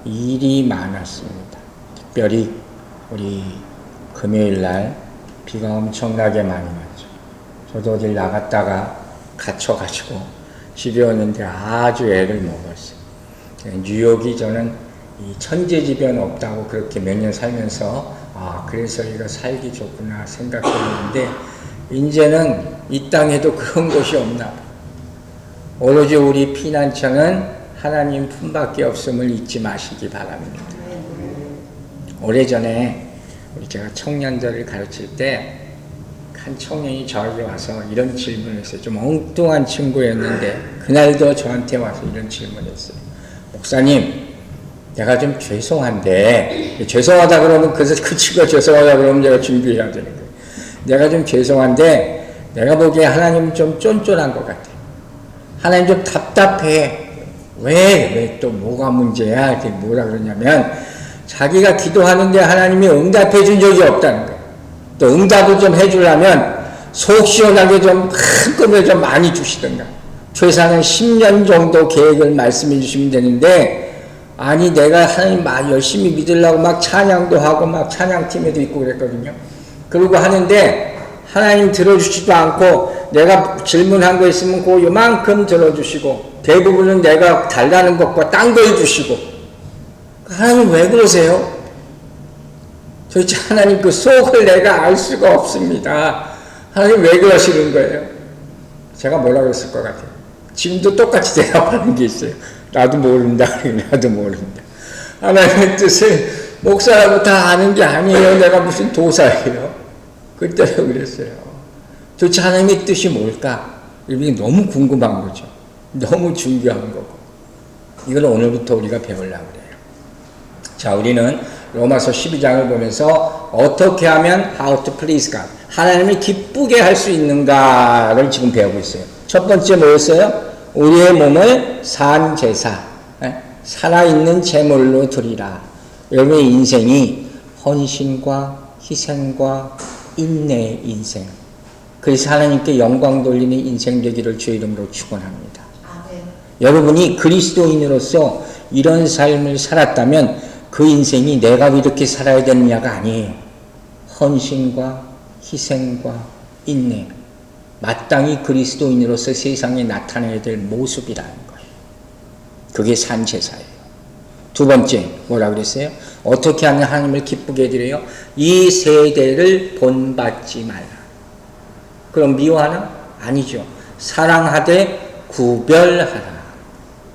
일이 많았습니다. 특별히 우리 금요일날 비가 엄청나게 많이 났죠. 저도 어딜 나갔다가 갇혀가지고 집에 오는데 아주 애를 먹었어요. 뉴욕이 저는 이 천재지변 없다고 그렇게 몇 년 살면서 그래서 이거 살기 좋구나 생각했는데 이제는 이 땅에도 그런 곳이 없나 봐. 오로지 우리 피난처는 하나님 품밖에 없음을 잊지 마시기 바랍니다. 오래전에 제가 청년들을 가르칠 때 한 청년이 저에게 와서 이런 질문을 했어요. 좀 엉뚱한 친구였는데 그날도 저한테 와서 이런 질문을 했어요. 목사님, 내가 좀 죄송한데, 죄송하다 그러면 그 친구가 죄송하다 그러면 내가 준비해야 되는 거예요. 내가 좀 죄송한데 내가 보기에 하나님은 좀 쫀쫀한 것 같아. 하나님 좀 답답해. 왜 또 뭐가 문제야? 이게 뭐라 그러냐면 자기가 기도하는데 하나님이 응답해 준 적이 없다는 거예요. 또 응답을 좀 해주려면 속 시원하게 좀 한꺼번에 좀 많이 주시던가. 최소한 10년 정도 계획을 말씀해 주시면 되는데 아니 내가 하나님 열심히 믿으려고 막 찬양도 하고 막 찬양팀에도 있고 그랬거든요. 그러고 하는데 하나님 들어주지도 않고 내가 질문한 거 있으면 그 요만큼 들어주시고 대부분은 내가 달라는 것과 딴 걸 주시고 하나님 왜 그러세요? 도대체 하나님 그 속을 내가 알 수가 없습니다. 하나님 왜 그러시는 거예요? 제가 뭐라 그랬을 것 같아요. 지금도 똑같이 대답하는 게 있어요. 나도 모른다. 나도 모른다. 하나님의 뜻을 목사라고 다 아는 게 아니에요. 내가 무슨 도사예요. 그때도 그랬어요. 도대체 하나님의 뜻이 뭘까? 이게 너무 궁금한 거죠. 너무 중요한 거고. 이걸 오늘부터 우리가 배우려고 그래요. 자, 우리는 로마서 12장을 보면서 어떻게 하면 how to please God, 하나님을 기쁘게 할 수 있는가를 지금 배우고 있어요. 첫 번째 뭐였어요? 우리의 몸을 산 제사, 살아있는 제물로 드리라. 여러분의 인생이 헌신과 희생과 인내의 인생, 그래서 하나님께 영광 돌리는 인생 되기를 주의 이름으로 축원합니다. 여러분이 그리스도인으로서 이런 삶을 살았다면 그 인생이 내가 이렇게 살아야 되느냐가 아니에요. 헌신과 희생과 인내, 마땅히 그리스도인으로서 세상에 나타내야 될 모습이라는 거예요. 그게 산제사예요. 두 번째 뭐라 그랬어요? 어떻게 하면 하나님을 기쁘게 해드려요? 이 세대를 본받지 말라. 그럼 미워하나? 아니죠. 사랑하되 구별하라.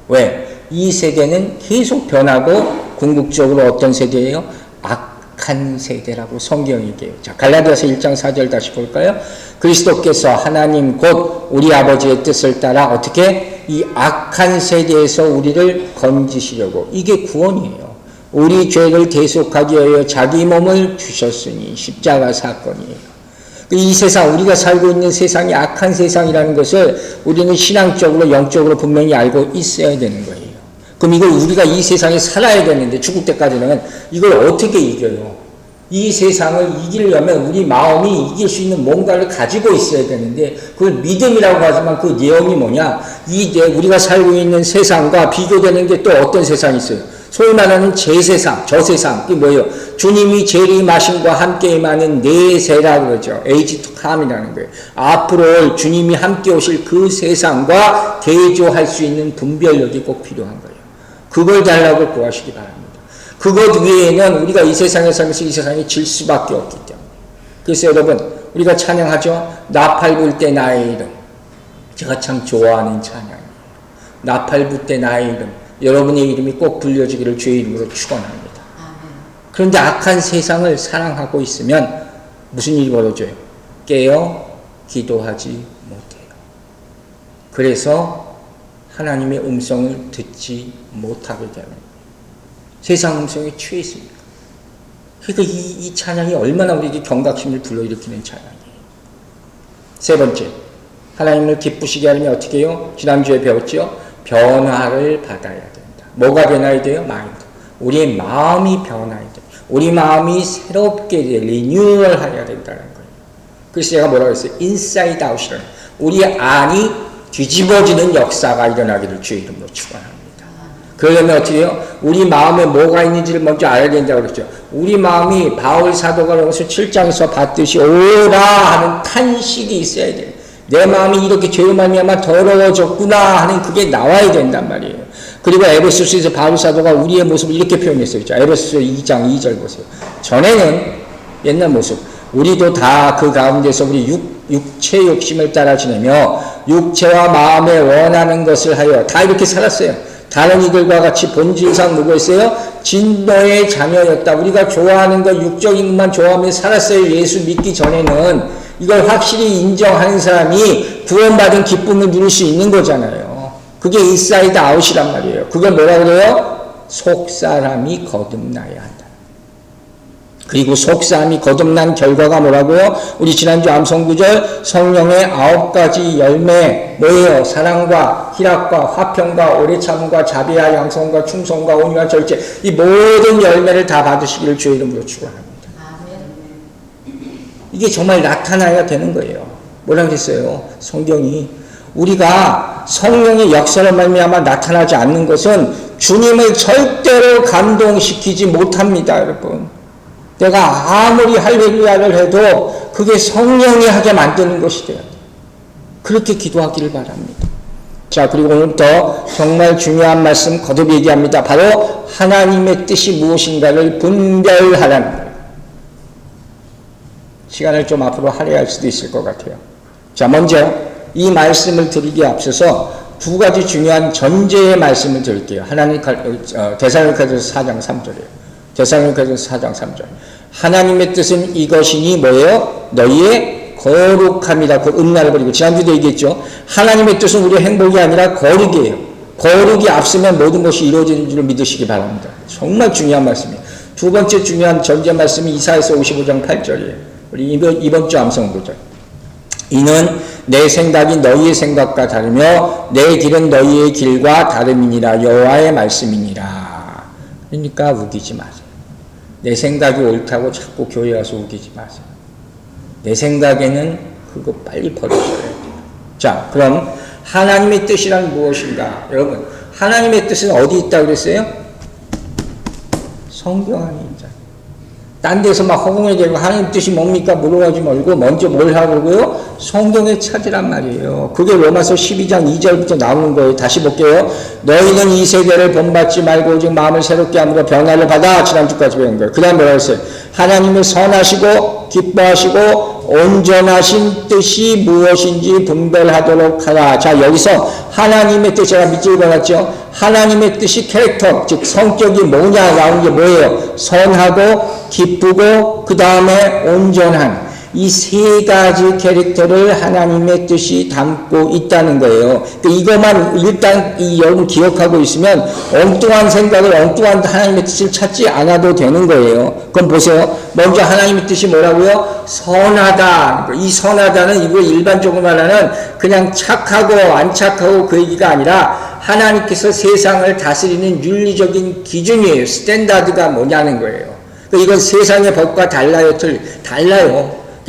왜? 이 세대는 계속 변하고 궁극적으로 어떤 세대예요? 악한 세대라고 성경이 얘기해요. 자, 갈라디아서 1장 4절 다시 볼까요? 그리스도께서 하나님 곧 우리 아버지의 뜻을 따라 어떻게 이 악한 세대에서 우리를 건지시려고, 이게 구원이에요. 우리 죄를 대속하기 위하여 자기 몸을 주셨으니 십자가 사건이에요. 이 세상, 우리가 살고 있는 세상이 악한 세상이라는 것을 우리는 신앙적으로 영적으로 분명히 알고 있어야 되는 거예요. 그럼 이걸 우리가 이 세상에 살아야 되는데 죽을 때까지는 이걸 어떻게 이겨요? 이 세상을 이기려면 우리 마음이 이길 수 있는 뭔가를 가지고 있어야 되는데 그걸 믿음이라고 하지만 그 내용이 뭐냐? 우리가 살고 있는 세상과 비교되는 게 또 어떤 세상이 있어요? 소위 말하는 제세상, 저세상, 그게 뭐예요? 주님이 재림하심과 함께 임하는 내세라 그러죠. 에이지 투 캄이라는 거예요. 앞으로 주님이 함께 오실 그 세상과 대조할 수 있는 분별력이 꼭 필요한 거예요. 그걸 달라고 구하시기 바랍니다. 그것 외에는 우리가 이 세상에 살면서 이 세상에 질 수밖에 없기 때문에. 그래서 여러분, 우리가 찬양하죠. 나팔불 때 나의 이름. 제가 참 좋아하는 찬양이에요. 나팔불 때 나의 이름. 여러분의 이름이 꼭 불려지기를 주의 이름으로 축원합니다. 그런데 악한 세상을 사랑하고 있으면 무슨 일이 벌어져요? 깨어 기도하지 못해요. 그래서 하나님의 음성을 듣지 못하게 되는 거예요. 세상 음성에 취해 있습니다. 그러니까 이 찬양이 얼마나 우리에게 경각심을 불러일으키는 찬양이에요. 세 번째, 하나님을 기쁘시게 하려면 어떻게 해요? 지난주에 배웠죠? 변화를 받아야 된다. 뭐가 변화해야 돼요? 마인드. 우리의 마음이 변화해야 돼요. 우리 마음이 새롭게 리뉴얼 하여야 된다는 거예요. 그래서 제가 뭐라고 했어요? 인사이드 아웃이라는, 우리 안이 뒤집어지는 역사가 일어나기를 주의 이름으로 축원합니다. 그러려면 어떻게 해요? 우리 마음에 뭐가 있는지를 먼저 알아야 된다고 그랬죠. 우리 마음이 바울 사도가 여기서 7장에서 봤듯이 오라 하는 탄식이 있어야 돼요. 내 마음이 이렇게 죄로 말미암아 더러워졌구나 하는 그게 나와야 된단 말이에요. 그리고 에베소서에서 바울 사도가 우리의 모습을 이렇게 표현했어요. 에베소서 2장 2절 보세요. 전에는 옛날 모습, 우리도 다 그 가운데서 우리 육체 욕심을 따라 지내며 육체와 마음에 원하는 것을 하여 다 이렇게 살았어요. 다른 이들과 같이 본질상 누구였어요? 진노의 자녀였다. 우리가 좋아하는 것, 육적인 것만 좋아하며 살았어요. 예수 믿기 전에는. 이걸 확실히 인정하는 사람이 구원받은 기쁨을 누릴 수 있는 거잖아요. 그게 인사이드 아웃이란 말이에요. 그걸 뭐라 그래요? 속사람이 거듭나야 한다. 그리고 속사람이 거듭난 결과가 뭐라고요? 우리 지난주 암송구절 성령의 9가지 열매 뭐예요? 사랑과 희락과 화평과 오래참음과 자비와 양성과 충성과 온유와 절제, 이 모든 열매를 다 받으시기를 주의 이름으로 축원합니다. 이게 정말 나타나야 되는 거예요. 뭐라 그랬어요? 성경이 우리가 성령의 역사를 말미암아 나타나지 않는 것은 주님을 절대로 감동시키지 못합니다, 여러분. 내가 아무리 할렐루야를 해도 그게 성령이 하게 만드는 것이 돼야 돼요. 그렇게 기도하기를 바랍니다. 자, 그리고 오늘부터 정말 중요한 말씀 거듭 얘기합니다. 바로 하나님의 뜻이 무엇인가를 분별하라는 거예요. 시간을 좀 앞으로 할애할 수도 있을 것 같아요. 자, 먼저 이 말씀을 드리기에 앞서서 두 가지 중요한 전제의 말씀을 드릴게요. 데살로니가서 4장 3절이에요. 데살로니가서 4장 3절. 하나님의 뜻은 이것이니 뭐예요? 너희의 거룩함이다. 그 음란을 버리고. 지난주도 얘기했죠. 하나님의 뜻은 우리의 행복이 아니라 거룩이에요. 거룩이 앞서면 모든 것이 이루어지는 줄 믿으시기 바랍니다. 정말 중요한 말씀이에요. 두 번째 중요한 전제 말씀이 이사야서 55장 8절이에요. 우리 이번 주 암송구절. 이는 내 생각이 너희의 생각과 다르며 내 길은 너희의 길과 다름이니라. 여호와의 말씀이니라. 그러니까 우기지 마세요. 내 생각이 옳다고 자꾸 교회 와서 우기지 마세요. 내 생각에는 그거 빨리 버리셔야 돼요. 자, 그럼 하나님의 뜻이란 무엇인가? 여러분, 하나님의 뜻은 어디 있다고 그랬어요? 성경 안에 있잖아요. 딴 데서 막 허공에 대고 하나님 뜻이 뭡니까? 물어보지 말고 먼저 뭘 하고요? 성경에 찾으란 말이에요. 그게 로마서 12장 2절부터 나오는 거예요. 다시 볼게요. 너희는 이 세대를 본받지 말고 오직 마음을 새롭게 함으로 변화를 받아. 지난주까지 배운 거예요. 그 다음 뭐라고 했어요? 하나님의 선하시고 기뻐하시고 온전하신 뜻이 무엇인지 분별하도록 하라. 자, 여기서 하나님의 뜻, 제가 밑줄 읽어놨죠? 하나님의 뜻이 캐릭터, 즉 성격이 뭐냐 나오는 게 뭐예요? 선하고 기쁘고 그 다음에 온전한, 이 세 가지 캐릭터를 하나님의 뜻이 담고 있다는 거예요. 이것만 일단 여러분 기억하고 있으면 엉뚱한 생각을, 엉뚱한 하나님의 뜻을 찾지 않아도 되는 거예요. 그럼 보세요. 먼저 하나님의 뜻이 뭐라고요? 선하다. 이 선하다는 이거 일반적으로 말하는 그냥 착하고 안 착하고 그 얘기가 아니라 하나님께서 세상을 다스리는 윤리적인 기준이에요. 스탠다드가 뭐냐는 거예요. 이건 세상의 법과 달라요.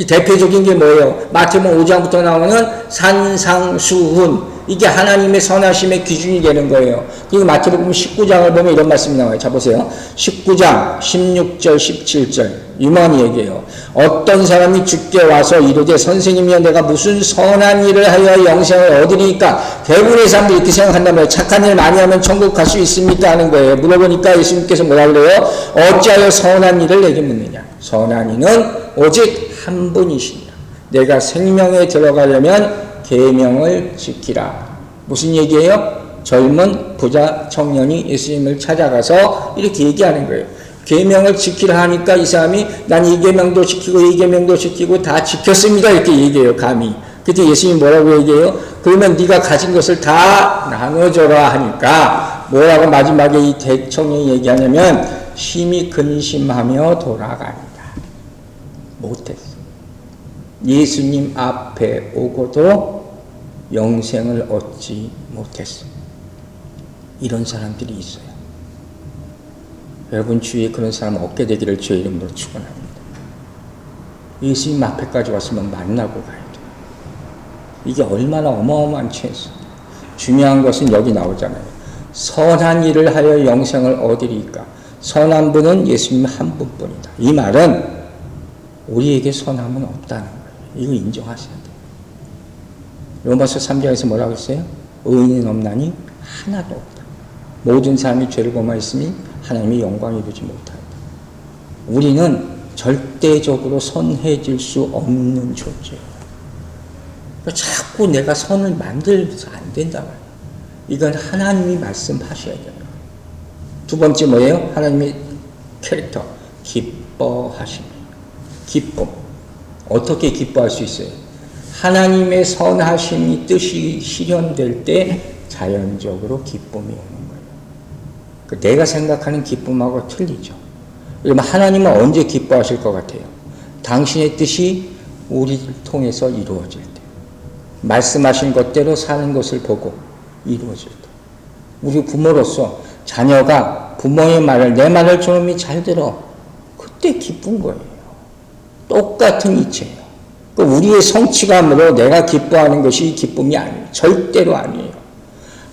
이 대표적인 게 뭐예요? 마태복음 5장부터 나오는 산상수훈. 이게 하나님의 선하심의 기준이 되는 거예요. 그리고 마태복음 19장을 보면 이런 말씀이 나와요. 자, 보세요. 19장 16절 17절 유명한 얘기예요. 어떤 사람이 주께 와서 이르되 선생님이여 내가 무슨 선한 일을 하여 영생을 얻으리까? 대부분의 사람들이 이렇게 생각한단 말이에요. 착한 일 많이 하면 천국 갈 수 있습니까? 하는 거예요. 물어보니까 예수님께서 뭐라 그래요? 어찌하여 선한 일을 내게 묻느냐? 선한 이는 오직 한 분이시니라. 내가 생명에 들어가려면 계명을 지키라. 무슨 얘기예요? 젊은 부자 청년이 예수님을 찾아가서 이렇게 얘기하는 거예요. 계명을 지키라 하니까 이 사람이 난 이 계명도 지키고 이 계명도 지키고 다 지켰습니다. 이렇게 얘기해요. 감히. 그때 예수님이 뭐라고 얘기해요? 그러면 네가 가진 것을 다 나눠줘라 하니까 뭐라고 마지막에 이 대청년이 얘기하냐면 심히 근심하며 돌아간다. 못했어. 예수님 앞에 오고도 영생을 얻지 못했어. 이런 사람들이 있어요. 여러분 주위에 그런 사람 없게 되기를 주의 이름으로 축원합니다. 예수님 앞에까지 왔으면 만나고 가야 돼. 이게 얼마나 어마어마한 체스. 중요한 것은 여기 나오잖아요. 선한 일을 하여 영생을 얻으리까. 선한 분은 예수님 한 분뿐이다. 이 말은 우리에게 선함은 없다는 거예요. 이거 인정하셔야 돼요. 로마서 3장에서 뭐라고 했어요? 의인은 없나니 하나도 없다. 모든 사람이 죄를 범하였으니 하나님의 영광을 이루지 못한다. 우리는 절대적으로 선해질 수 없는 존재예요. 자꾸 내가 선을 만들어서 안 된다 말이에요. 이건 하나님이 말씀하셔야 돼요. 두 번째 뭐예요? 하나님의 캐릭터, 기뻐하심. 기쁨. 어떻게 기뻐할 수 있어요? 하나님의 선하심이 뜻이 실현될 때 자연적으로 기쁨이 오는 거예요. 내가 생각하는 기쁨하고 틀리죠. 그러면 하나님은 언제 기뻐하실 것 같아요? 당신의 뜻이 우리를 통해서 이루어질 때. 말씀하신 것대로 사는 것을 보고 이루어질 때. 우리 부모로서 자녀가 부모의 말을, 내 말을 저놈이 잘 들어. 그때 기쁜 거예요. 똑같은 이치예요. 우리의 성취감으로 내가 기뻐하는 것이 기쁨이 아니에요. 절대로 아니에요.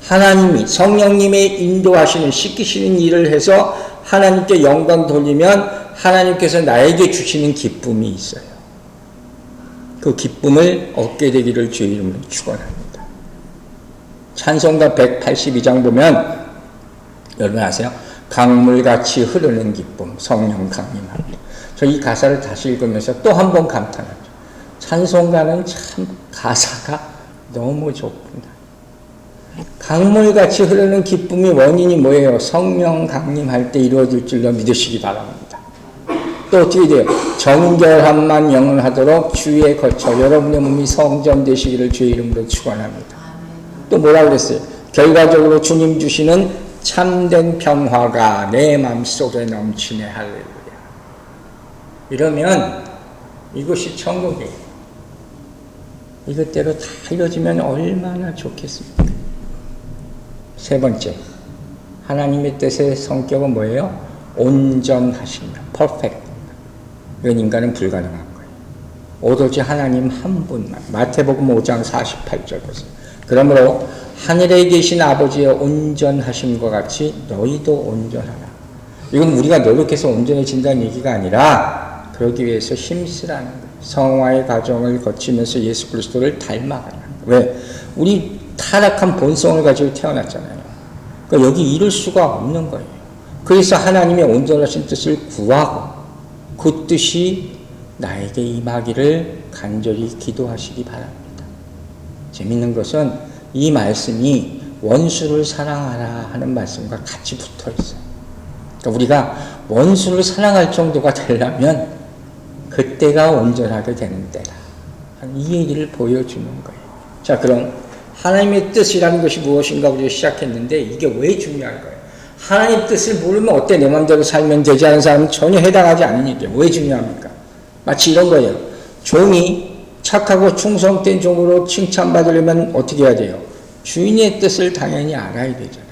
하나님이 성령님의 인도하시는, 시키시는 일을 해서 하나님께 영광 돌리면 하나님께서 나에게 주시는 기쁨이 있어요. 그 기쁨을 얻게 되기를 주의 이름으로 축원합니다. 찬송가 182장 보면 여러분 아세요? 강물같이 흐르는 기쁨, 성령 강림합니다. 저 이 가사를 다시 읽으면서 또 한 번 감탄하죠. 찬송가는 참 가사가 너무 좋구나. 강물같이 흐르는 기쁨의 원인이 뭐예요? 성령 강림할 때 이루어질 줄로 믿으시기 바랍니다. 또 어떻게 돼요? 정결함만 영원하도록 주에 거쳐 여러분의 몸이 성전되시기를 주의 이름으로 축원합니다. 또 뭐라고 그랬어요? 결과적으로 주님 주시는 참된 평화가 내 마음속에 넘치네. 할렐루야. 이러면 이것이 천국이에요. 이것대로 다 이루어지면 얼마나 좋겠습니까? 세 번째, 하나님의 뜻의 성격은 뭐예요? 온전하십니다. 퍼펙트. 이건 인간은 불가능한 거예요. 오로지 하나님 한 분만. 마태복음 5장 48절 보세요. 그러므로 하늘에 계신 아버지의 온전하심과 같이 너희도 온전하라. 이건 우리가 노력해서 온전해진다는 얘기가 아니라 그러기 위해서 힘쓰라는 거예요. 성화의 과정을 거치면서 예수 그리스도를 닮아가는 거예요. 왜? 우리 타락한 본성을 가지고 태어났잖아요. 그러니까 여기 이룰 수가 없는 거예요. 그래서 하나님의 온전하신 뜻을 구하고 그 뜻이 나에게 임하기를 간절히 기도하시기 바랍니다. 재밌는 것은 이 말씀이 원수를 사랑하라 하는 말씀과 같이 붙어 있어요. 그러니까 우리가 원수를 사랑할 정도가 되려면 그때가 온전하게 되는 때다. 이 얘기를 보여주는 거예요. 자, 그럼 하나님의 뜻이라는 것이 무엇인가 우리가 시작했는데 이게 왜 중요한 거예요? 하나님의 뜻을 모르면 어때? 내 마음대로 살면 되지 않은 사람은 전혀 해당하지 않는 얘기예요. 왜 중요합니까? 마치 이런 거예요. 종이 착하고 충성된 종으로 칭찬받으려면 어떻게 해야 돼요? 주인의 뜻을 당연히 알아야 되잖아요.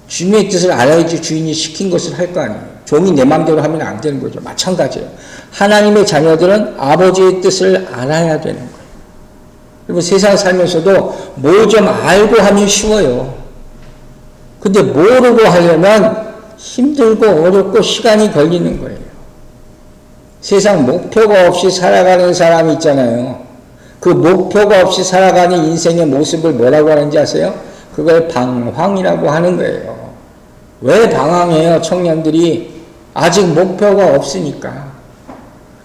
주인의 뜻을 알아야지 주인이 시킨 것을 할 거 아니에요. 종이 내 마음대로 하면 안 되는 거죠. 마찬가지예요. 하나님의 자녀들은 아버지의 뜻을 알아야 되는 거예요. 그리고 세상 살면서도 뭘 좀 알고 하면 쉬워요. 근데 모르고 하려면 힘들고 어렵고 시간이 걸리는 거예요. 세상 목표가 없이 살아가는 사람이 있잖아요. 그 목표가 없이 살아가는 인생의 모습을 뭐라고 하는지 아세요? 그걸 방황이라고 하는 거예요. 왜 방황해요? 청년들이 아직 목표가 없으니까.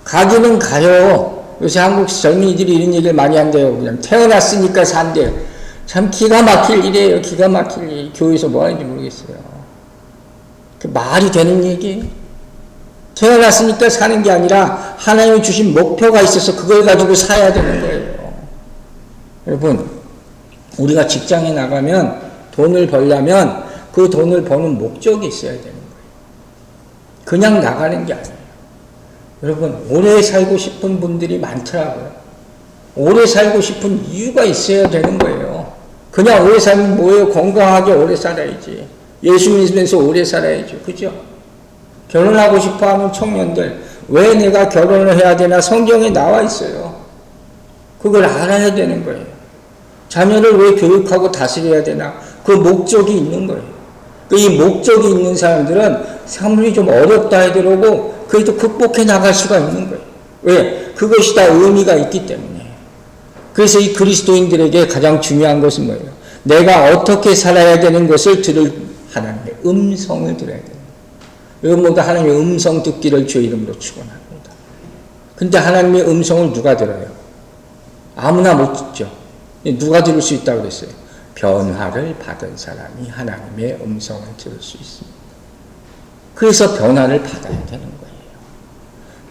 가기는 가요. 요새 한국 젊은이들이 이런 얘기를 많이 한대요. 그냥 태어났으니까 산대요. 참 기가 막힐 일이에요. 기가 막힐 일. 교회에서 뭐 하는지 모르겠어요. 그 말이 되는 얘기예요. 태어났으니까 사는 게 아니라 하나님이 주신 목표가 있어서 그걸 가지고 살아야 되는 거예요. 여러분, 우리가 직장에 나가면 돈을 벌려면 그 돈을 버는 목적이 있어야 되는 거예요. 그냥 나가는 게 아니에요. 여러분, 오래 살고 싶은 분들이 많더라고요. 오래 살고 싶은 이유가 있어야 되는 거예요. 그냥 오래 살면 뭐예요? 건강하게 오래 살아야지. 예수 믿으면서 오래 살아야죠. 그죠? 결혼하고 싶어 하는 청년들, 왜 내가 결혼을 해야 되나? 성경에 나와 있어요. 그걸 알아야 되는 거예요. 자녀를 왜 교육하고 다스려야 되나? 그 목적이 있는 거예요. 이 목적이 있는 사람들은 삶이 좀 어렵다 하더라도 그래도 극복해 나갈 수가 있는 거예요. 왜? 그것이 다 의미가 있기 때문에. 그래서 이 그리스도인들에게 가장 중요한 것은 뭐예요? 내가 어떻게 살아야 되는 것을 들을 하나님의 음성을 들어야 돼요. 여러분도 하나님의 음성 듣기를 주의 이름으로 축원합니다. 근데 하나님의 음성을 누가 들어요? 아무나 못 듣죠. 누가 들을 수 있다고 그랬어요? 변화를 받은 사람이 하나님의 음성을 들을 수 있습니다. 그래서 변화를 받아야 되는 거예요.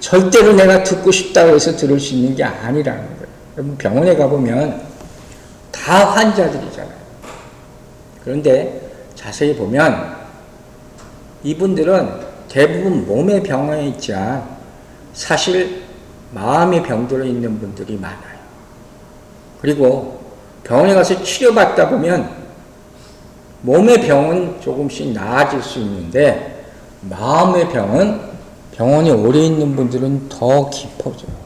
절대로 내가 듣고 싶다고 해서 들을 수 있는 게 아니라는 거예요. 여러분 병원에 가보면 다 환자들이잖아요. 그런데 자세히 보면 이분들은 대부분 몸의 병에 있지만 사실 마음의 병들어 있는 분들이 많아요. 그리고 병원에 가서 치료받다 보면 몸의 병은 조금씩 나아질 수 있는데 마음의 병은 병원에 오래 있는 분들은 더 깊어져요.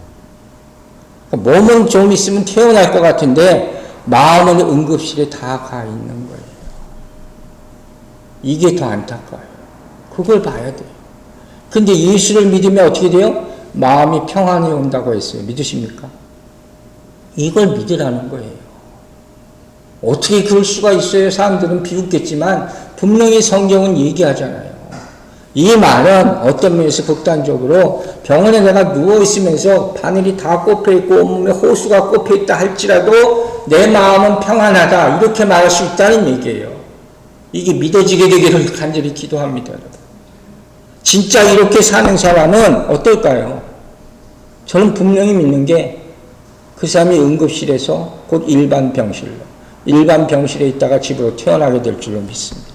몸은 좀 있으면 태어날 것 같은데 마음은 응급실에 다 가 있는 거예요. 이게 더 안타까워요. 그걸 봐야 돼요. 근데 예수를 믿으면 어떻게 돼요? 마음이 평안이 온다고 했어요. 믿으십니까? 이걸 믿으라는 거예요. 어떻게 그럴 수가 있어요? 사람들은 비웃겠지만 분명히 성경은 얘기하잖아요. 이 말은 어떤 면에서 극단적으로 병원에 내가 누워있으면서 바늘이 다 꼽혀있고 온몸에 호수가 꼽혀있다 할지라도 내 마음은 평안하다 이렇게 말할 수 있다는 얘기예요. 이게 믿어지게 되기를 간절히 기도합니다. 진짜 이렇게 사는 사람은 어떨까요? 저는 분명히 믿는 게 그 사람이 응급실에서 곧 일반 병실에 있다가 집으로 태어나게 될 줄로 믿습니다.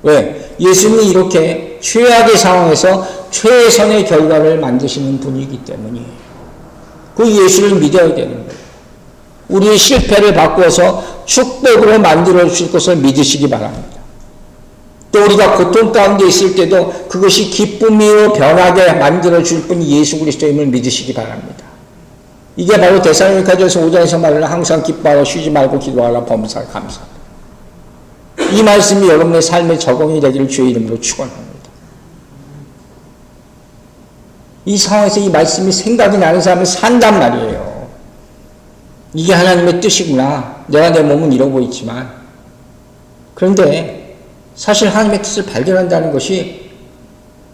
왜? 예수님이 이렇게 최악의 상황에서 최선의 결과를 만드시는 분이기 때문이에요. 그 예수를 믿어야 되는 거예요. 우리의 실패를 바꾸어서 축복으로 만들어 주실 것을 믿으시기 바랍니다. 또 우리가 고통 가운데 있을 때도 그것이 기쁨으로 변하게 만들어 줄 분이 예수 그리스도임을 믿으시기 바랍니다. 이게 바로 데살로니가전서 5장에서 말하는 항상 기뻐하고 쉬지 말고 기도하라 범사에 감사합니다. 이 말씀이 여러분의 삶에 적용이 되기를 주의 이름으로 축원합니다. 이 상황에서 이 말씀이 생각이 나는 사람은 산단 말이에요. 이게 하나님의 뜻이구나. 내가 내 몸은 이러고 있지만. 그런데 사실 하나님의 뜻을 발견한다는 것이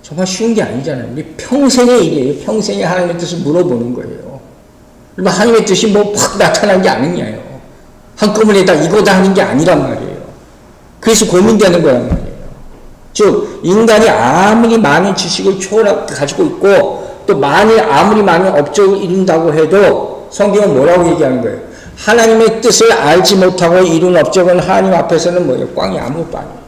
정말 쉬운 게 아니잖아요. 우리 평생의 일이에요. 평생에 하나님의 뜻을 물어보는 거예요. 하나님의 뜻이 뭐 확 나타난 게 아니냐요. 한꺼번에 다 이거다 하는 게 아니란 말이에요. 그래서 고민되는 거란 말이에요. 즉 인간이 아무리 많은 지식을 초월하게 가지고 있고 또 아무리 많은 업적을 이룬다고 해도 성경은 뭐라고 얘기하는 거예요? 하나님의 뜻을 알지 못하고 이룬 업적은 하나님 앞에서는 뭐예요? 꽝이 아무것도 아니에요.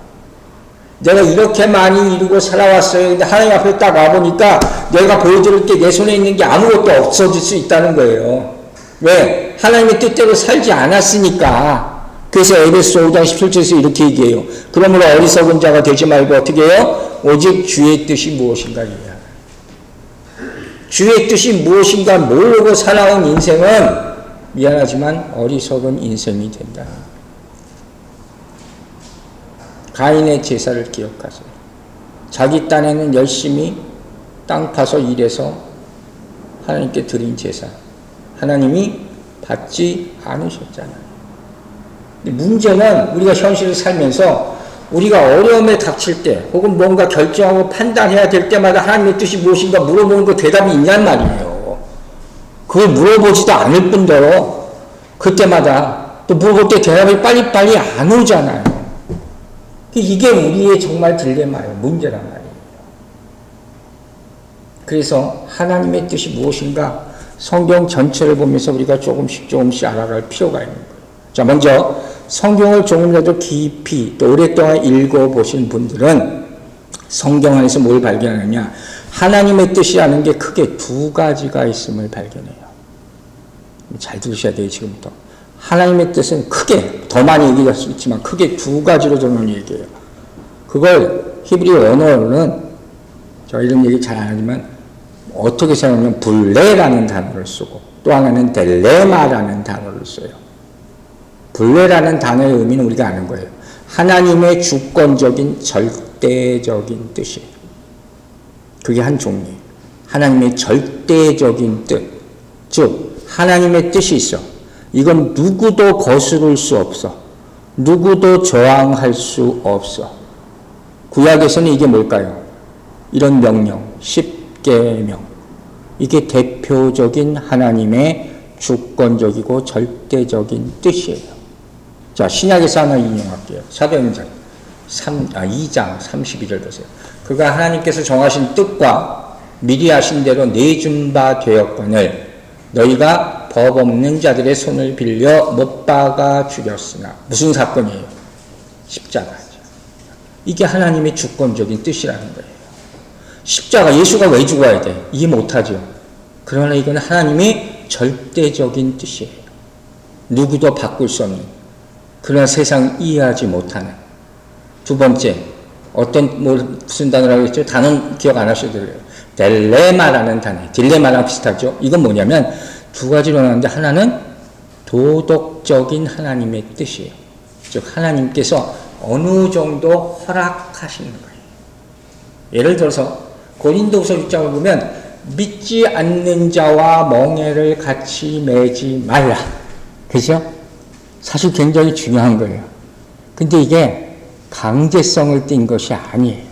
내가 이렇게 많이 이루고 살아왔어요. 근데 하나님 앞에 딱 와보니까 내가 보여드릴 게 내 손에 있는 게 아무것도 없어질 수 있다는 거예요. 왜? 하나님의 뜻대로 살지 않았으니까. 그래서 에베소 5장 17절에서 이렇게 얘기해요. 그러므로 어리석은 자가 되지 말고 어떻게 해요? 오직 주의 뜻이 무엇인가 이해하라. 주의 뜻이 무엇인가 모르고 살아온 인생은 미안하지만 어리석은 인생이 된다. 가인의 제사를 기억하세요. 자기 딴에는 열심히 땅 파서 일해서 하나님께 드린 제사. 하나님이 받지 않으셨잖아요. 문제는 우리가 현실을 살면서 우리가 어려움에 닥칠 때 혹은 뭔가 결정하고 판단해야 될 때마다 하나님의 뜻이 무엇인가 물어보는 거 대답이 있냔 말이에요. 그걸 물어보지도 않을 뿐더러 그때마다 또 물어볼 때 대답이 빨리빨리 안 오잖아요. 이게 우리의 정말 딜레마예요. 문제란 말이에요. 그래서 하나님의 뜻이 무엇인가 성경 전체를 보면서 우리가 조금씩 알아갈 필요가 있는 거예요. 자, 먼저 성경을 조금이라도 깊이 또 오랫동안 읽어보신 분들은 성경 안에서 뭘 발견하느냐? 하나님의 뜻이라는 게 크게 두 가지가 있음을 발견해요. 잘 들으셔야 돼요, 지금부터. 하나님의 뜻은 크게, 더 많이 얘기할 수 있지만 크게 두 가지로 저는 얘기해요. 그걸 히브리 언어로는 저 이런 얘기 잘 안 하지만 어떻게 생각하면 불레라는 단어를 쓰고 또 하나는 델레마라는 단어를 써요. 불레라는 단어의 의미는 우리가 아는 거예요. 하나님의 주권적인 절대적인 뜻이에요. 그게 한 종류예요. 하나님의 절대적인 뜻. 즉 하나님의 뜻이 있어. 이건 누구도 거스를 수 없어. 누구도 저항할 수 없어. 구약에서는 이게 뭘까요? 이런 명령, 십계명. 이게 대표적인 하나님의 주권적이고 절대적인 뜻이에요. 자, 신약에서 하나 인용할게요. 사도행전 2장 32절 보세요. 그가 하나님께서 정하신 뜻과 미리 하신 대로 내준 바 되었거늘 너희가 법 없는 자들의 손을 빌려 못 박아 죽였으나. 무슨 사건이에요? 십자가죠. 이게 하나님의 주권적인 뜻이라는 거예요. 십자가, 예수가 왜 죽어야 돼? 이해 못하죠. 그러나 이건 하나님의 절대적인 뜻이에요. 누구도 바꿀 수 없는, 그러나 세상 이해하지 못하는. 두 번째, 무슨 단어라고 했죠? 단어는 기억 안 하셔도 돼요. 딜레마라는 단어. 딜레마랑 비슷하죠? 이건 뭐냐면 두 가지로 나오는데, 하나는 도덕적인 하나님의 뜻이에요. 즉 하나님께서 어느 정도 허락하시는 거예요. 예를 들어서 고린도후서 6장을 보면 믿지 않는 자와 멍에를 같이 매지 말라. 그죠? 사실 굉장히 중요한 거예요. 근데 이게 강제성을 띈 것이 아니에요.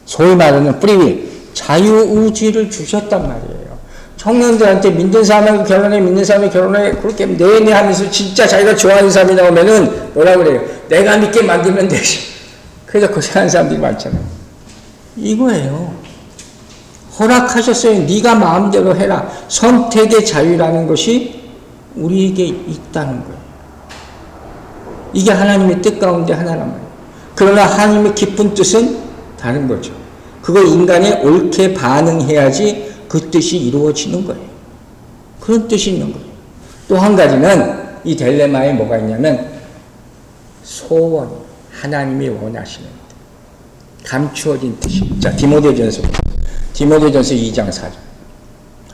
소위 말하는 프리윌, 자유의지를 주셨단 말이에요. 청년들한테 믿는 사람하고 결혼해, 믿는 사람이 결혼해, 그렇게 내내 하면서 진짜 자기가 좋아하는 사람이 나오면은 뭐라 그래요? 내가 믿게 만들면 되지. 그래서 고생하는 사람들이 많잖아요. 이거예요. 허락하셨어요. 네가 마음대로 해라. 선택의 자유라는 것이 우리에게 있다는 거예요. 이게 하나님의 뜻 가운데 하나란 말이에요. 그러나 하나님의 깊은 뜻은 다른 거죠. 그걸 인간이 옳게 반응해야지 그 뜻이 이루어지는 거예요. 그런 뜻이 있는 거예요. 또 한 가지는 이 딜레마에 뭐가 있냐면 소원, 하나님이 원하시는 뜻, 감추어진 뜻이. 자, 디모데전서 2장 4절.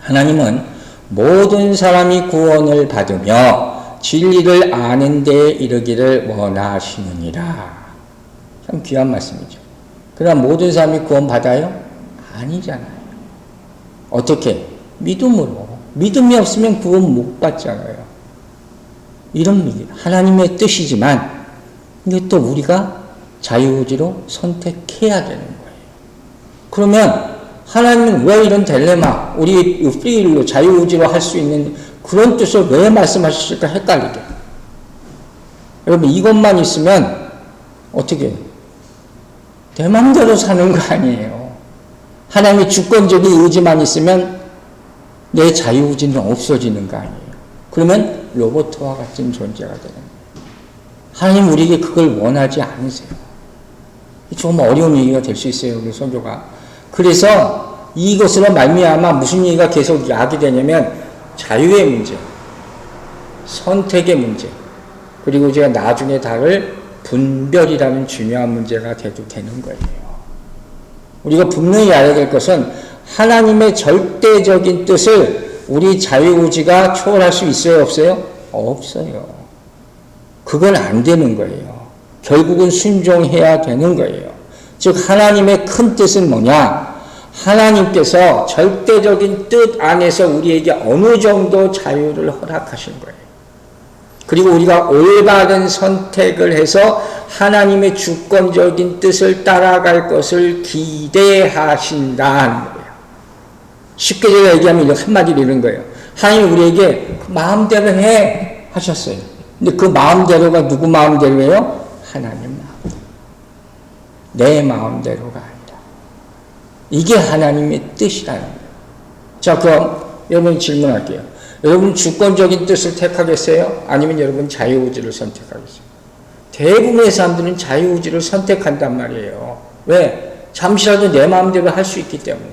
하나님은 모든 사람이 구원을 받으며 진리를 아는 데 이르기를 원하시느니라. 참 귀한 말씀이죠. 그러나 모든 사람이 구원 받아요? 아니잖아요. 어떻게? 믿음으로. 믿음이 없으면 구원 못 받잖아요. 이런 하나님의 뜻이지만 이게 또 우리가 자유의지로 선택해야 되는 거예요. 그러면 하나님은 왜 이런 딜레마, 우리 프리윌로 자유의지로 할 수 있는 그런 뜻을 왜 말씀하실까 헷갈리게. 여러분 이것만 있으면 어떻게 해요? 내 마음대로 사는 거 아니에요. 하나님의 주권적인 의지만 있으면 내 자유의지는 없어지는 거 아니에요. 그러면 로봇과 같은 존재가 되는 거예요. 하나님 우리에게 그걸 원하지 않으세요. 조금 어려운 얘기가 될 수 있어요. 우리 선교가. 그래서 이것으로 말미암아 무슨 얘기가 계속 야기되냐면 자유의 문제, 선택의 문제, 그리고 제가 나중에 다룰 분별이라는 중요한 문제가 돼도 되는 거예요. 우리가 분명히 알아야 될 것은 하나님의 절대적인 뜻을 우리 자유의지가 초월할 수 있어요? 없어요? 없어요. 그건 안 되는 거예요. 결국은 순종해야 되는 거예요. 즉 하나님의 큰 뜻은 뭐냐? 하나님께서 절대적인 뜻 안에서 우리에게 어느 정도 자유를 허락하신 거예요. 그리고 우리가 올바른 선택을 해서 하나님의 주권적인 뜻을 따라갈 것을 기대하신다는 거예요. 쉽게 제가 얘기하면 한마디로 이런 거예요. 하나님 우리에게 마음대로 해 하셨어요. 근데 그 마음대로가 누구 마음대로예요? 하나님 마음대로. 내 마음대로가 아니라. 이게 하나님의 뜻이라는 거예요. 자, 그럼 여러분 질문할게요. 여러분 주권적인 뜻을 택하겠어요? 아니면 여러분 자유의지를 선택하겠어요? 대부분의 사람들은 자유의지를 선택한단 말이에요. 왜? 잠시라도 내 마음대로 할 수 있기 때문에.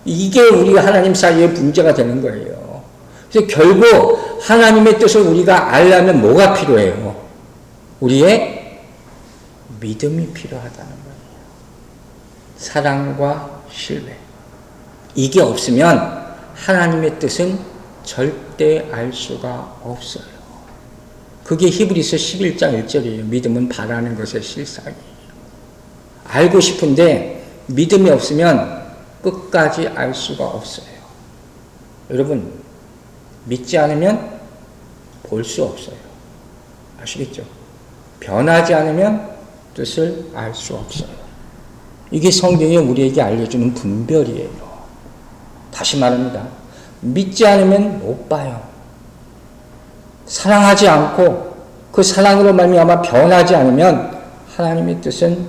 이게 우리가 하나님 사이에 문제가 되는 거예요. 그래서 결국 하나님의 뜻을 우리가 알려면 뭐가 필요해요? 우리의 믿음이 필요하다는 거예요. 사랑과 신뢰. 이게 없으면 하나님의 뜻은 절대 알 수가 없어요. 그게 히브리서 11장 1절이에요. 믿음은 바라는 것의 실상이에요. 알고 싶은데 믿음이 없으면 끝까지 알 수가 없어요. 여러분, 믿지 않으면 볼 수 없어요. 아시겠죠? 변하지 않으면 뜻을 알 수 없어요. 이게 성경이 우리에게 알려주는 분별이에요. 다시 말합니다. 믿지 않으면 못 봐요. 사랑하지 않고 그 사랑으로 말미암아 변하지 않으면 하나님의 뜻은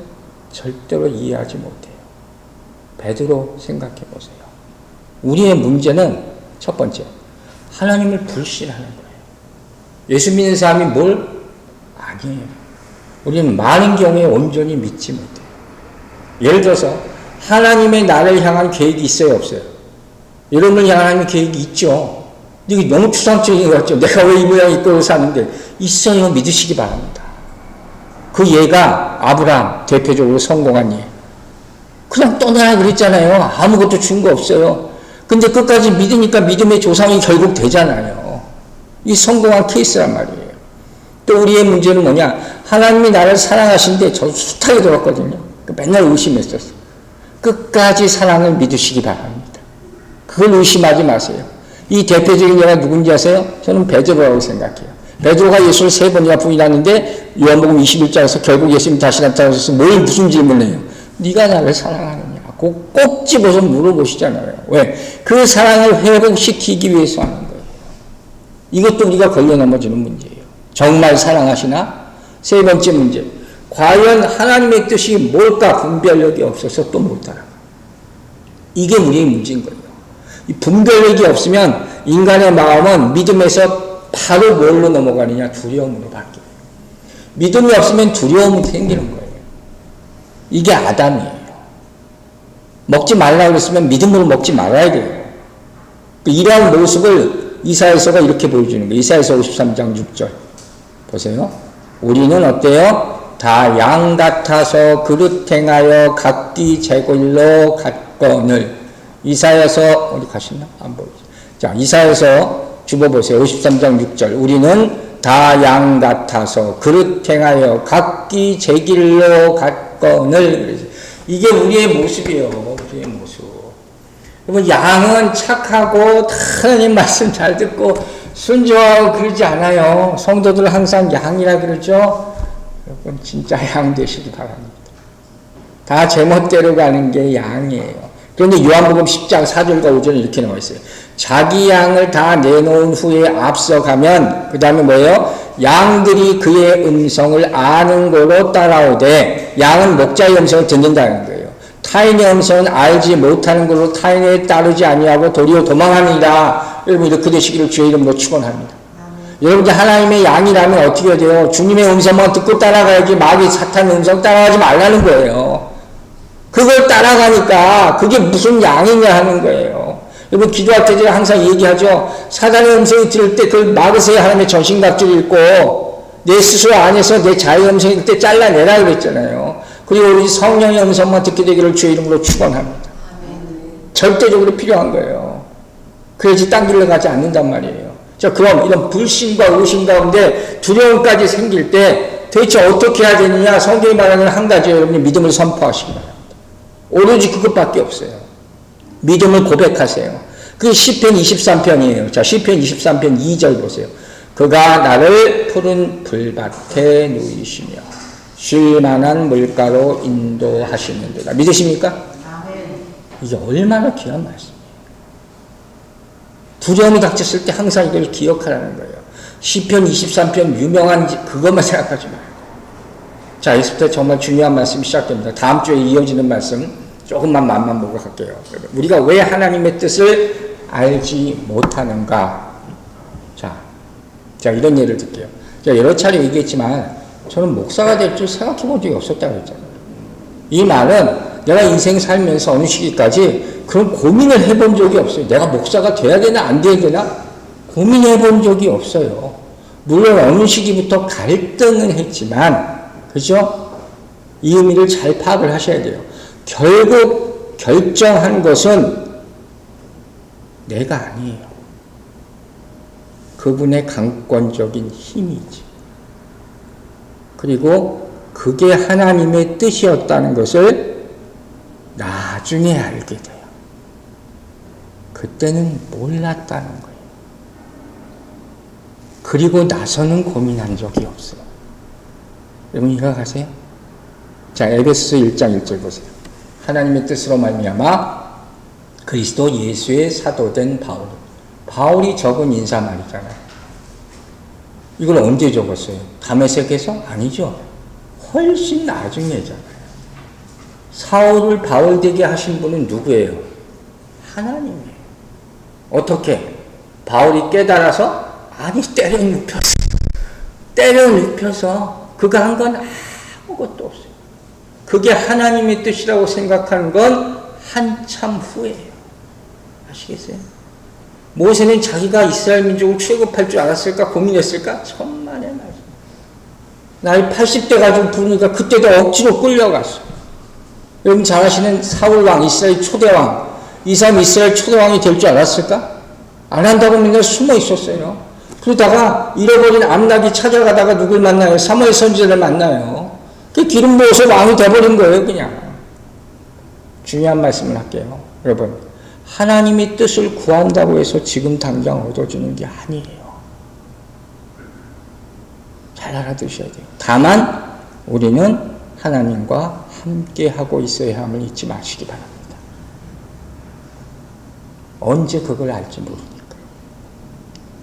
절대로 이해하지 못해요. 베드로 생각해 보세요. 우리의 문제는 첫 번째, 하나님을 불신하는 거예요. 예수 믿는 사람이 뭘? 아니에요. 우리는 많은 경우에 온전히 믿지 못해요. 예를 들어서 하나님의 나를 향한 계획이 있어요, 없어요? 여러분을 향한 하나님의 계획이 있죠. 이게 너무 추상적인 것 같죠. 내가 왜 이 모양 이끌고 사는데 있어요. 믿으시기 바랍니다. 그 예가 아브라함 대표적으로 성공한 예. 그냥 떠나라 그랬잖아요. 아무것도 준 거 없어요. 근데 끝까지 믿으니까 믿음의 조상이 결국 되잖아요. 이 성공한 케이스란 말이에요. 또 우리의 문제는 뭐냐? 하나님이 나를 사랑하시는데 저 숱하게 들었거든요. 맨날 의심했었어. 끝까지 사랑을 믿으시기 바랍니다. 그걸 의심하지 마세요. 이 대표적인 예가 누군지 아세요? 저는 베드로라고 생각해요. 베드로가 예수를 3번이나 부인하는데 요한복음 21장에서 결국 예수님 다시 나타나셔서 무슨 질문을 해요? 네가 나를 사랑하느냐? 꼭 집어서 물어보시잖아요. 왜? 그 사랑을 회복시키기 위해서 하는 거예요. 이것도 우리가 걸려 넘어지는 문제예요. 정말 사랑하시나? 세 번째 문제. 과연 하나님의 뜻이 뭘까? 분별력이 없어서 또 못 따라가. 이게 우리의 문제인 거예요. 이 분별력이 없으면 인간의 마음은 믿음에서 바로 뭘로 넘어가느냐? 두려움으로 바뀌어요. 믿음이 없으면 두려움이 생기는 거예요. 이게 아담이에요. 먹지 말라고 그랬으면 믿음으로 먹지 말아야 돼요. 이러한 모습을 이사야서가 이렇게 보여주는 거예요. 이사야서 53장 6절 보세요. 우리는 어때요? 다 양 같아서 그릇 행하여 각기 제 길로 갔거늘. 이사야서 어디 가시나? 안 보이죠. 자, 이사야서 주보보세요. 53장 6절. 우리는 다 양 같아서 그릇 행하여 각기 제 길로 갔거늘. 이게 우리의 모습이에요. 우리의 모습. 여러분, 양은 착하고 하나님 말씀 잘 듣고 순종하고 그러지 않아요. 성도들 항상 양이라 그러죠. 여러분, 진짜 양 되시기 바랍니다. 다 제멋대로 가는 게 양이에요. 그런데 요한복음 10장 4절과 5절에 이렇게 나와 있어요. 자기 양을 다 내놓은 후에 앞서가면 그 다음에 뭐예요? 양들이 그의 음성을 아는 걸로 따라오되, 양은 목자의 음성을 듣는다는 거예요. 타인의 음성은 알지 못하는 걸로 타인에 따르지 아니하고 도리어 도망하니라. 여러분, 이렇게 되시기를 주의 이름으로 축원합니다. 여러분들 하나님의 양이라면 어떻게 돼요? 주님의 음성만 듣고 따라가야지 마귀 사탄의 음성 따라가지 말라는 거예요. 그걸 따라가니까 그게 무슨 양이냐 하는 거예요. 여러분, 기도할 때 제가 항상 얘기하죠. 사단의 음성이 들을 때 그걸 막으세요. 하나님의 전신갑주를 입고 내 스스로 안에서 내 자의 음성이 그때 잘라내라 그랬잖아요. 그리고 우리 성령의 음성만 듣게 되기를 주의 이름으로 축원합니다. 절대적으로 필요한 거예요. 그래야지 딴 길로 가지 않는단 말이에요. 자, 그럼 이런 불신과 의심 가운데 두려움까지 생길 때 도대체 어떻게 해야 되느냐? 성경이 말하는 한 가지, 여러분이 믿음을 선포하시기 바랍니다. 오로지 그것밖에 없어요. 믿음을 고백하세요. 그게 시편 23편이에요. 자, 시편 23편 2절 보세요. 그가 나를 푸른 풀밭에 누이시며 쉴 만한 물가로 인도하시는도다. 믿으십니까? 이게 얼마나 귀한 말씀이에요. 두려움이 닥쳤을 때 항상 이걸 기억하라는 거예요. 시편 23편 유명한 그것만 생각하지 말고. 자, 여기서부터 정말 중요한 말씀이 시작됩니다. 다음 주에 이어지는 말씀 조금만 맛만 보고 갈게요. 우리가 왜 하나님의 뜻을 알지 못하는가? 자, 이런 예를 들게요. 제가 여러 차례 얘기했지만 저는 목사가 될 줄 생각해 본 적이 없었다고 했잖아요. 이 말은 내가 인생 살면서 어느 시기까지 그런 고민을 해본 적이 없어요. 내가 목사가 돼야 되나 안 돼야 되나 고민해 본 적이 없어요. 물론 어느 시기부터 갈등은 했지만, 그죠? 이 의미를 잘 파악을 하셔야 돼요. 결국 결정한 것은 내가 아니에요. 그분의 강권적인 힘이지. 그리고 그게 하나님의 뜻이었다는 것을 나중에 알게 돼요. 그때는 몰랐다는 거예요. 그리고 나서는 고민한 적이 없어요. 여러분 이해가세요? 자, 에베소서 1장 1절 보세요. 하나님의 뜻으로 말미암아 그리스도 예수의 사도된 바울이 적은 인사말이잖아요. 이걸 언제 적었어요? 다메섹에서? 아니죠. 훨씬 나중에잖아요. 사울을 바울 되게 하신 분은 누구예요? 하나님이에요. 어떻게? 바울이 깨달아서? 아니, 때려 눕혀서 그가 한 건 아무것도 없어요. 그게 하나님의 뜻이라고 생각하는 건 한참 후예요. 아시겠어요? 모세는 자기가 이스라엘 민족을 출애굽할 줄 알았을까? 고민했을까? 천만의 말씀. 나이 80대 가지고 부르니까 그때도 억지로 끌려갔어. 여러분 잘 아시는 사울왕, 이스라엘 초대왕, 이 사람 이스라엘 초대왕이 될 줄 알았을까? 안 한다고 맨날 숨어 있었어요. 그러다가 잃어버린 암낙이 찾아가다가 누굴 만나요? 사무엘 선지자를 만나요. 그 기름 부어서 왕이 돼버린 거예요, 그냥. 중요한 말씀을 할게요. 여러분, 하나님의 뜻을 구한다고 해서 지금 당장 얻어주는 게 아니에요. 잘 알아두셔야 돼요. 다만 우리는 하나님과 함께 하고 있어야 함을 잊지 마시기 바랍니다. 언제 그걸 알지 모르니까.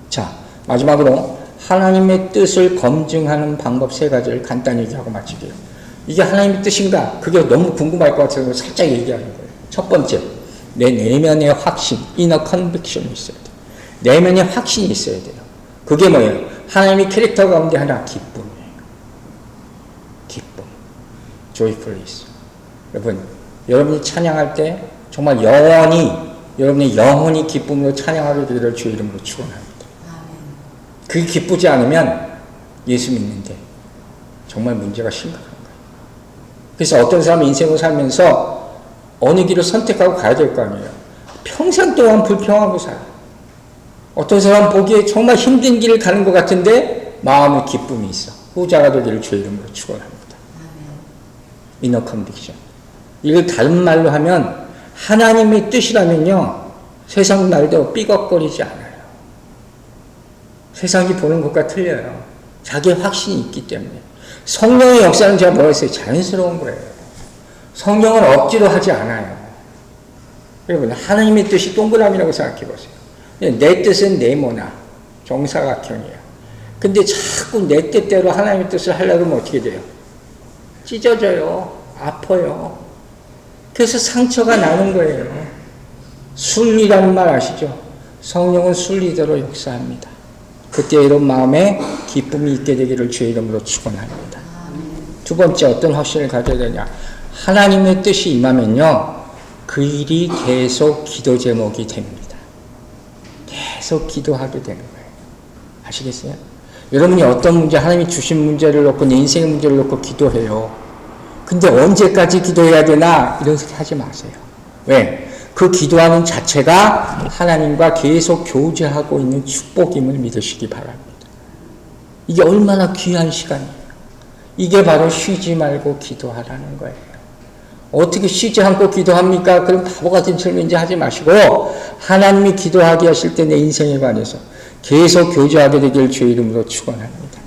자, 마지막으로 하나님의 뜻을 검증하는 방법 3가지를 간단히 얘기하고 마치게요. 이게 하나님의 뜻인가? 그게 너무 궁금할 것 같아서 살짝 얘기하는 거예요. 첫 번째, 내 내면의 확신, inner conviction이 있어야 돼요. 내면의 확신이 있어야 돼요. 그게 뭐예요? 하나님의 캐릭터 가운데 하나, 기쁨이에요. 기쁨. joyfulness. 여러분, 여러분이 찬양할 때 정말 여러분의 영혼이 기쁨으로 찬양하게 되기를 주의 이름으로 축원합니다. 그게 기쁘지 않으면 예수 믿는데 정말 문제가 심각한 거예요. 그래서 어떤 사람은 인생을 살면서 어느 길을 선택하고 가야 될 거 아니에요. 평생 동안 불평하고 살아요. 어떤 사람은 보기에 정말 힘든 길을 가는 것 같은데 마음에 기쁨이 있어. 후자가 되기를 주의 이름으로 축원합니다. inner conviction. 이걸 다른 말로 하면 하나님의 뜻이라면요, 세상 말대로 삐걱거리지 않아요. 세상이 보는 것과 틀려요. 자기의 확신이 있기 때문에. 성령의 역사는 제가 뭐라 했어요? 자연스러운 거예요. 성령은 억지로 하지 않아요. 여러분, 하나님의 뜻이 동그라미라고 생각해 보세요. 내 뜻은 네모나 정사각형이에요. 근데 자꾸 내 뜻대로 하나님의 뜻을 하려고 하면 어떻게 돼요? 찢어져요. 아파요. 그래서 상처가 나는 거예요. 순리라는 말 아시죠? 성령은 순리대로 역사합니다. 그때 이런 마음에 기쁨이 있게 되기를 주의 이름으로 축원합니다. 두 번째, 어떤 확신을 가져야 되냐? 하나님의 뜻이 임하면요, 그 일이 계속 기도 제목이 됩니다. 계속 기도하게 되는 거예요. 아시겠어요? 여러분이 어떤 문제, 하나님이 주신 문제를 놓고 내 인생의 문제를 놓고 기도해요. 근데 언제까지 기도해야 되나? 이런 소리 하지 마세요. 왜? 그 기도하는 자체가 하나님과 계속 교제하고 있는 축복임을 믿으시기 바랍니다. 이게 얼마나 귀한 시간이에요. 이게 바로 쉬지 말고 기도하라는 거예요. 어떻게 쉬지 않고 기도합니까? 그럼 바보 같은 질문인지 하지 마시고 하나님이 기도하게 하실 때 내 인생에 관해서 계속 교제하게 되길 주의 이름으로 축원합니다.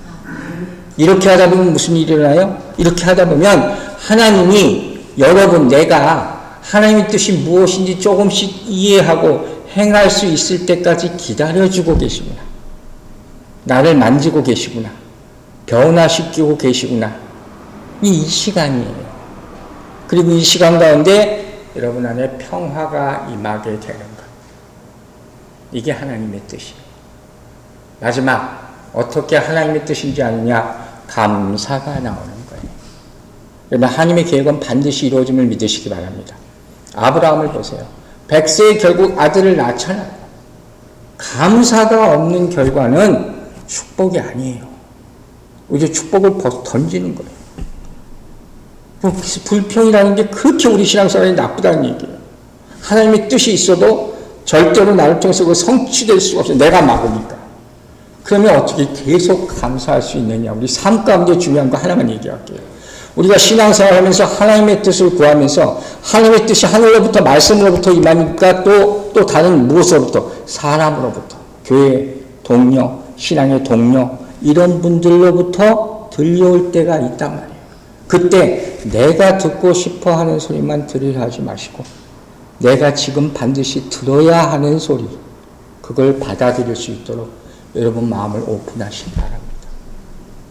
이렇게 하다 보면 무슨 일이 일어나요? 이렇게 하다 보면 하나님이 여러분, 내가 하나님의 뜻이 무엇인지 조금씩 이해하고 행할 수 있을 때까지 기다려주고 계시구나. 나를 만지고 계시구나. 변화시키고 계시구나. 이 시간이에요. 그리고 이 시간 가운데 여러분 안에 평화가 임하게 되는 것. 이게 하나님의 뜻이에요. 마지막, 어떻게 하나님의 뜻인지 아느냐? 감사가 나오는 거예요. 여러분, 하나님의 계획은 반드시 이루어짐을 믿으시기 바랍니다. 아브라함을 보세요. 100세에 결국 아들을 낳잖아요. 감사가 없는 결과는 축복이 아니에요. 오히려 축복을 던지는 거예요. 불평이라는 게 그렇게 우리 신앙생활이 나쁘다는 얘기예요. 하나님의 뜻이 있어도 절대로 나를 통해서 성취될 수가 없어요. 내가 막으니까. 그러면 어떻게 계속 감사할 수 있느냐? 우리 삶 가운데 중요한 거 하나만 얘기할게요. 우리가 신앙생활하면서 하나님의 뜻을 구하면서 하나님의 뜻이 하늘로부터 말씀으로부터 임하니까 또 다른 무엇으로부터? 사람으로부터, 교회 동료, 신앙의 동료 이런 분들로부터 들려올 때가 있단 말이에요. 그때 내가 듣고 싶어 하는 소리만 들으려 하지 마시고 내가 지금 반드시 들어야 하는 소리 그걸 받아들일 수 있도록 여러분 마음을 오픈하시기 바랍니다.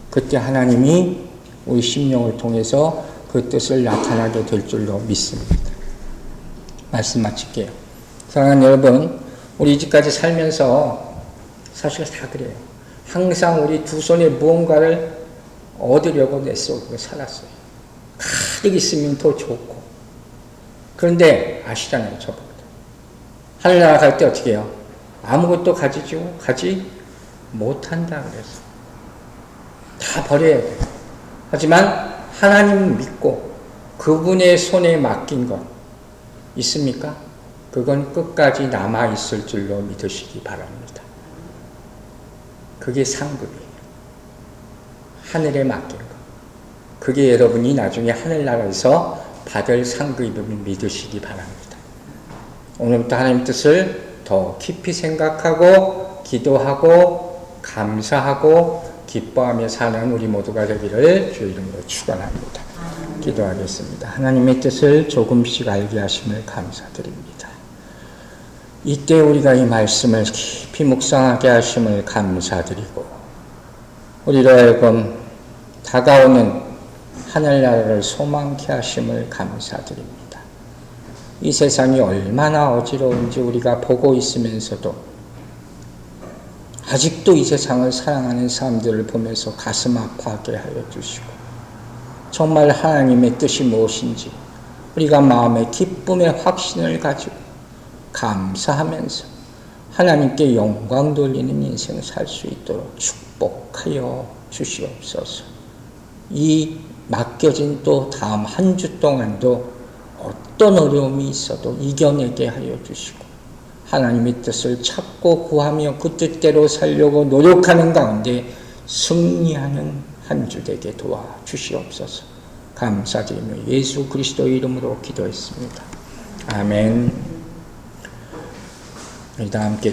그때 하나님이 우리 심령을 통해서 그 뜻을 나타나게 될 줄로 믿습니다. 말씀 마칠게요. 사랑하는 여러분, 우리 이제까지 살면서 사실 다 그래요. 항상 우리 두 손에 무언가를 얻으려고 내쓰고 살았어요. 가득 있으면 더 좋고. 그런데 아시잖아요, 저보다. 하늘나라 갈 때 어떻게 해요? 아무것도 가지 못한다 그래서. 다 버려야 돼요. 하지만 하나님 믿고 그분의 손에 맡긴 것 있습니까? 그건 끝까지 남아있을 줄로 믿으시기 바랍니다. 그게 상급이에요. 하늘에 맡긴 것. 그게 여러분이 나중에 하늘나라에서 받을 상급임을 믿으시기 바랍니다. 오늘부터 하나님 뜻을 더 깊이 생각하고 기도하고 감사하고 기뻐하며 사는 우리 모두가 되기를 주의 이름으로 축원합니다. 기도하겠습니다. 하나님의 뜻을 조금씩 알게 하심을 감사드립니다. 이때 우리가 이 말씀을 깊이 묵상하게 하심을 감사드리고 우리로 하여금 다가오는 하늘나라를 소망케 하심을 감사드립니다. 이 세상이 얼마나 어지러운지 우리가 보고 있으면서도 아직도 이 세상을 사랑하는 사람들을 보면서 가슴 아파하게 하여 주시고 정말 하나님의 뜻이 무엇인지 우리가 마음의 기쁨의 확신을 가지고 감사하면서 하나님께 영광 돌리는 인생 살 수 있도록 축복하여 주시옵소서. 이 맡겨진 또 다음 한 주 동안도 어떤 어려움이 있어도 이겨내게 하여 주시고 하나님의 뜻을 찾고 구하며 그 뜻대로 살려고 노력하는 가운데 승리하는 한 주 되게 도와주시옵소서. 감사드리며 예수 그리스도의 이름으로 기도했습니다. 아멘. 우리 다 함께